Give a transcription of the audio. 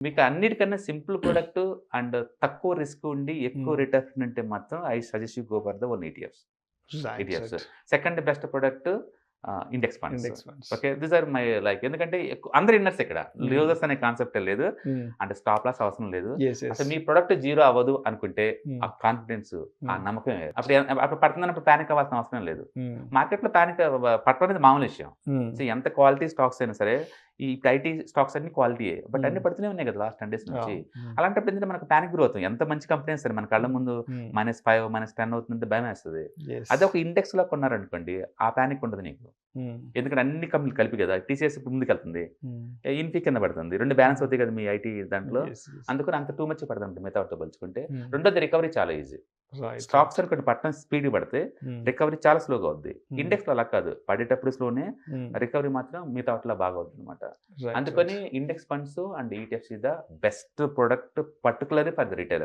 మీకు అన్నిటికన్నా simple product and తక్కువ రిస్క్ ఉండి ఎక్కువ హ్మ్. రిటర్న్ ఉంటే మాత్రం I suggest you go for the one ETFs. Right. ETFs. Right. Second best product index funds. Index funds. Okay. These are my like ఎందుకంటే అందరు inners ఇక్కడ. హ్మ్. లూజర్స్ అనే కాన్సెప్టే లేదు. హ్మ్. అంటే స్టాప్ లాస్ అవసరం లేదు. యెస్. యెస్. అసలు మీ ప్రొడక్ట్ జీరో అవ్వదు అనుకుంటే హ్మ్. ఆ కాన్ఫిడెన్స్, ఆ హ్మ్. నమ్మకం అప్పుడు పడుతుందన్నప్పుడు పానిక్ అవ్వాల్సిన అవసరం లేదు. హ్మ్. మార్కెట్‌లో పానిక్ పట్టడం అనేది మామూలు విషయం. హ్మ్. సో, ఎంత క్వాలిటీ స్టాక్స్ అయినా సరే, ఈ ఐటీ స్టాక్స్ అన్నీ క్వాలిటీయే. బట్ హ్మ్. అన్నీ పడుతూనే ఉన్నాయి కదా! లాస్ట్ 10 డేస్ నుంచి. అవును. హ్మ్. అలాంటప్పుడు ఏంటంటే మనకు పానిక్ గురవుతాం. ఎంత మంచి కంపెనీ అయినా సరే మన కళ్ళ ముందు హ్మ్. -5, -10 అవుతుందంటే భయమేస్తది. యెస్. అదే ఒక ఇండెక్స్‌లో కొన్నారనుకోండి, ఆ పానిక్ ఉండదు నీకు. హ్మ్. ఎందుకంటే అన్ని కంపెనీలు కలిపి కదా! టీసీఎస్ ఇప్పుడు ముందుకెళ్తుంది. హ్మ్. ఇన్ఫీ కింద పడుతుంది. 2 బ్యాలెన్స్ అవుతాయి కదా! మీ ఐటీ దాంట్లో. యెస్. యెస్. అందుకని అంత టూ మచ్ పడదండి మిగతా వాటితో పోల్చుకుంటే. హ్మ్. రెండోది రికవరీ చాలా ఈజీ. రైట్. Stocks right. అనుకోండి పట్టడం స్పీడ్‌గా పడితే హ్మ్. రికవరీ చాలా స్లోగా అవుద్ది. హ్మ్. ఇండెక్స్‌లో అలా కాదు. పడేటప్పుడు స్లోనే, హ్మ్. రికవరీ మాత్రం మిగతా వాటిలో బాగా అవుతుందన్నమాట. రైట్. రైట్. అందుకని index funds and ETFs is the best product particularly for the retailer.